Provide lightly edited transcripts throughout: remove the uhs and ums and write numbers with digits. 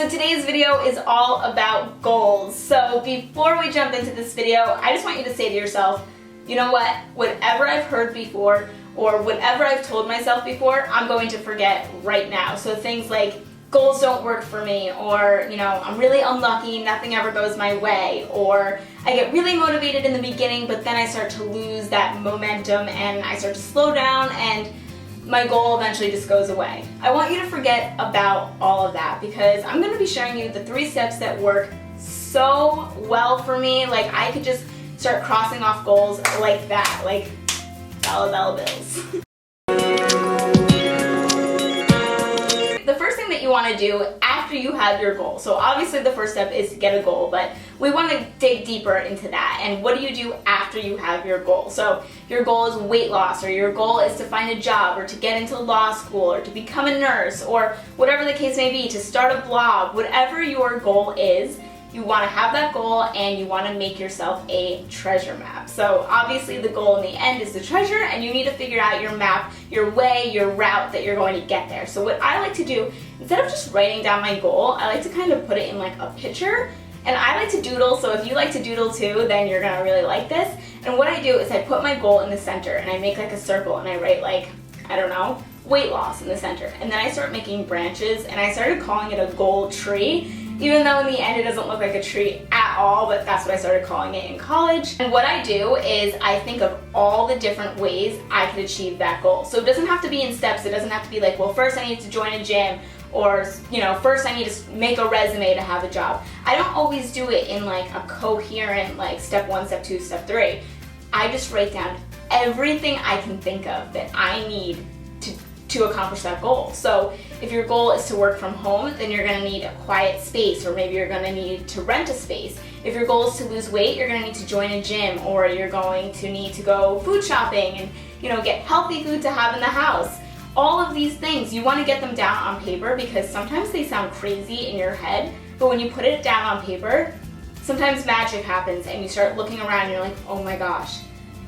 So today's video is all about goals. So before we jump into this video, I just want you to say to yourself, you know what, whatever I've heard before or whatever I've told myself before, I'm going to forget right now. So things like goals don't work for me, or I'm really unlucky, nothing ever goes my way, or I get really motivated in the beginning but then I start to lose that momentum and I start to slow down and my goal eventually just goes away. I want you to forget about all of that because I'm going to be showing you the 3 steps that work so well for me. Like I could just start crossing off goals like that, like dollar bills. The first thing that you want to do after you have your goal, so obviously the first step is to get a goal, but we want to dig deeper into that. And what do you do after you have your goal? So your goal is weight loss, or your goal is to find a job, or to get into law school, or to become a nurse, or whatever the case may be, to start a blog. Whatever your goal is, you want to have that goal and you want to make yourself a treasure map. So obviously the goal in the end is the treasure, and you need to figure out your map, your way, your route that you're going to get there. So what I like to do, instead of just writing down my goal, I like to kind of put it in like a picture. And I like to doodle, so if you like to doodle too, then you're going to really like this. And what I do is I put my goal in the center and I make like a circle and I write like, I don't know, weight loss in the center. And then I start making branches and I started calling it a goal tree. Even though in the end it doesn't look like a tree at all, but that's what I started calling it in college. And what I do is I think of all the different ways I could achieve that goal. So it doesn't have to be in steps. It doesn't have to be like, well, first I need to join a gym, or first I need to make a resume to have a job. I don't always do it in like a coherent like step 1, step 2, step 3. I just write down everything I can think of that I need to accomplish that goal. So if your goal is to work from home, then you're going to need a quiet space, or maybe you're going to need to rent a space. If your goal is to lose weight, you're going to need to join a gym, or you're going to need to go food shopping and get healthy food to have in the house. All of these things, you want to get them down on paper because sometimes they sound crazy in your head, but when you put it down on paper, sometimes magic happens and you start looking around and you're like, oh my gosh,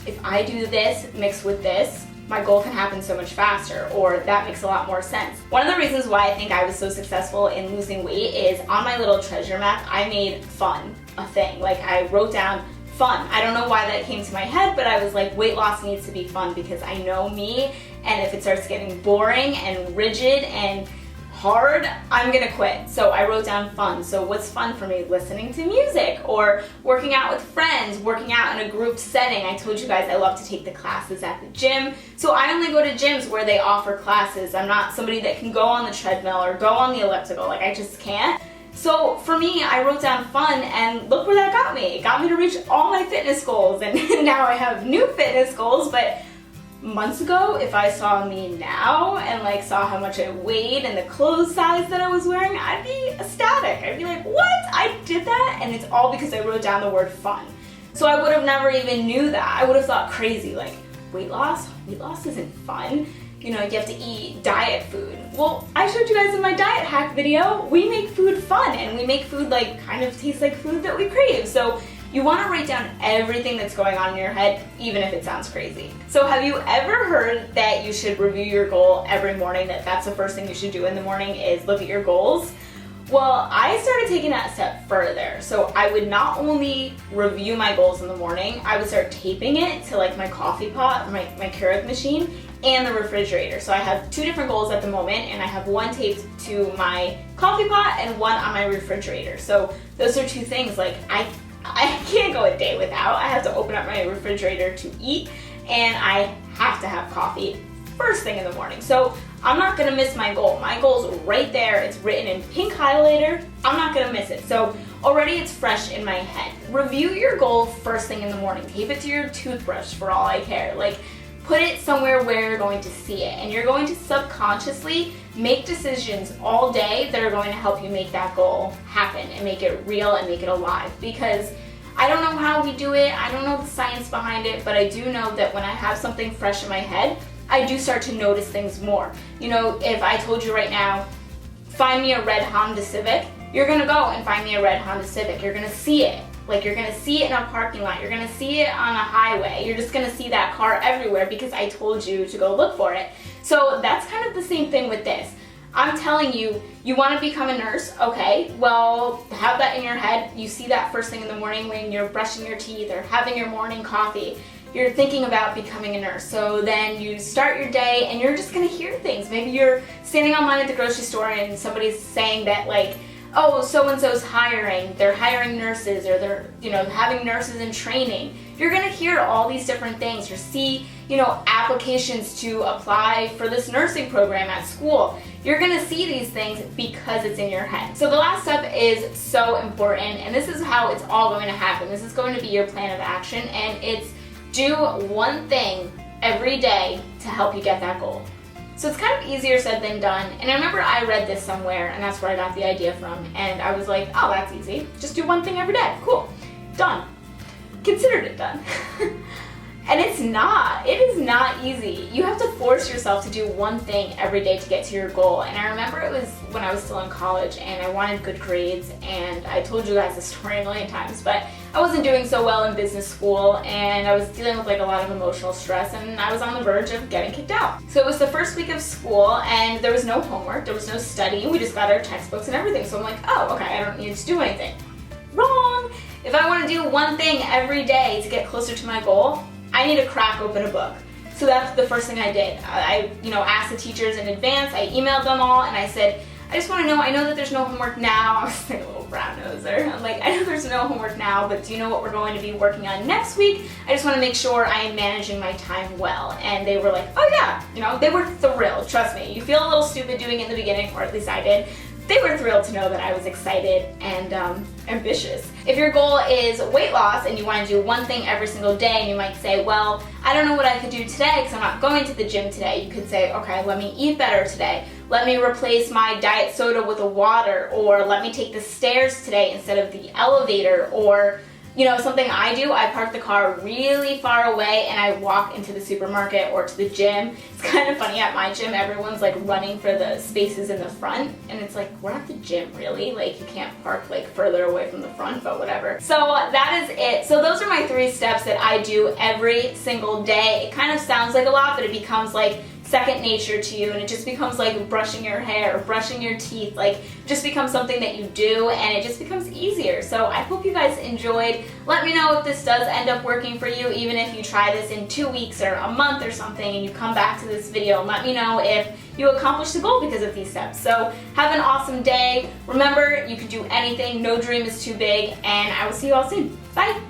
if I do this mixed with this, my goal can happen so much faster, or that makes a lot more sense. One of the reasons why I think I was so successful in losing weight is on my little treasure map, I made fun a thing. Like I wrote down fun. I don't know why that came to my head, but I was like, weight loss needs to be fun because I know me, and if it starts getting boring and rigid and hard, I'm gonna quit. So I wrote down fun. So what's fun for me? Listening to music, or working out with friends, working out in a group setting. I told you guys I love to take the classes at the gym. So I only go to gyms where they offer classes. I'm not somebody that can go on the treadmill or go on the elliptical. Like I just can't. So for me, I wrote down fun, and look where that got me. It got me to reach all my fitness goals, and now I have new fitness goals, but months ago, if I saw me now and like saw how much I weighed and the clothes size that I was wearing, I'd be ecstatic. I'd be like, what? I did that? And it's all because I wrote down the word fun. So I would have never even knew that. I would have thought crazy, like weight loss? Weight loss isn't fun. You have to eat diet food. Well, I showed you guys in my diet hack video, we make food fun and we make food like kind of taste like food that we crave. So you want to write down everything that's going on in your head, even if it sounds crazy. So have you ever heard that you should review your goal every morning, that's the first thing you should do in the morning is look at your goals? Well, I started taking that a step further. So I would not only review my goals in the morning, I would start taping it to like my coffee pot, my Keurig machine, and the refrigerator. So I have 2 different goals at the moment, and I have one taped to my coffee pot and one on my refrigerator. So those are 2 things like I can't go a day without. I have to open up my refrigerator to eat, and I have to have coffee first thing in the morning. So I'm not gonna miss my goal. My goal's right there. It's written in pink highlighter. I'm not gonna miss it. So already it's fresh in my head. Review your goal first thing in the morning. Tape it to your toothbrush for all I care. Like, put it somewhere where you're going to see it, and you're going to subconsciously make decisions all day that are going to help you make that goal happen and make it real and make it alive. Because I don't know how we do it, I don't know the science behind it, but I do know that when I have something fresh in my head, I do start to notice things more. If I told you right now, find me a red Honda Civic, you're gonna go and find me a red Honda Civic. You're gonna see it. Like, you're gonna see it in a parking lot, you're gonna see it on a highway, you're just gonna see that car everywhere because I told you to go look for it. So that's kind of the same thing with this. I'm telling you, you want to become a nurse, okay, well, have that in your head. You see that first thing in the morning when you're brushing your teeth or having your morning coffee. You're thinking about becoming a nurse. So then you start your day and you're just gonna hear things. Maybe you're standing online at the grocery store and somebody's saying that, like, oh, so-and-so's hiring, they're hiring nurses, or they're, having nurses in training. You're gonna hear all these different things, or see, applications to apply for this nursing program at school. You're gonna see these things because it's in your head. So the last step is so important, and this is how it's all going to happen. This is going to be your plan of action, and it's do one thing every day to help you get that goal. So it's kind of easier said than done, and I remember I read this somewhere, and that's where I got the idea from, and I was like, oh, that's easy. Just do one thing every day. Cool. Done. Considered it done. And it's not. It is not easy. You have to force yourself to do one thing every day to get to your goal. And I remember it was when I was still in college and I wanted good grades, and I told you guys this story a million times, but I wasn't doing so well in business school and I was dealing with like a lot of emotional stress, and I was on the verge of getting kicked out. So it was the first week of school and there was no homework, there was no studying, we just got our textbooks and everything. So I'm like, oh, okay, I don't need to do anything. Wrong! If I want to do one thing every day to get closer to my goal, I need to crack open a book. So that's the first thing I did. I asked the teachers in advance, I emailed them all, and I said, I just want to know, I know that there's no homework now. I was like a little brown noser. I'm like, I know there's no homework now, but do you know what we're going to be working on next week? I just want to make sure I am managing my time well. And they were like, oh yeah, they were thrilled. Trust me, you feel a little stupid doing it in the beginning, or at least I did. They were thrilled to know that I was excited and ambitious. If your goal is weight loss and you want to do one thing every single day, and you might say, well, I don't know what I could do today because I'm not going to the gym today. You could say, okay, let me eat better today. Let me replace my diet soda with a water, or let me take the stairs today instead of the elevator, or something I do, I park the car really far away and I walk into the supermarket or to the gym. It's kind of funny, at my gym, everyone's like running for the spaces in the front, and it's like, we're at the gym, really? Like, you can't park like further away from the front, but whatever. So that is it. So those are my 3 steps that I do every single day. It kind of sounds like a lot, but it becomes like second nature to you, and it just becomes like brushing your hair, brushing your teeth, like just becomes something that you do, and it just becomes easier. So I hope you guys enjoyed. Let me know if this does end up working for you, even if you try this in 2 weeks or a month or something, and you come back to this video and let me know if you accomplished the goal because of these steps. So have an awesome day. Remember, you can do anything. No dream is too big, and I will see you all soon. Bye.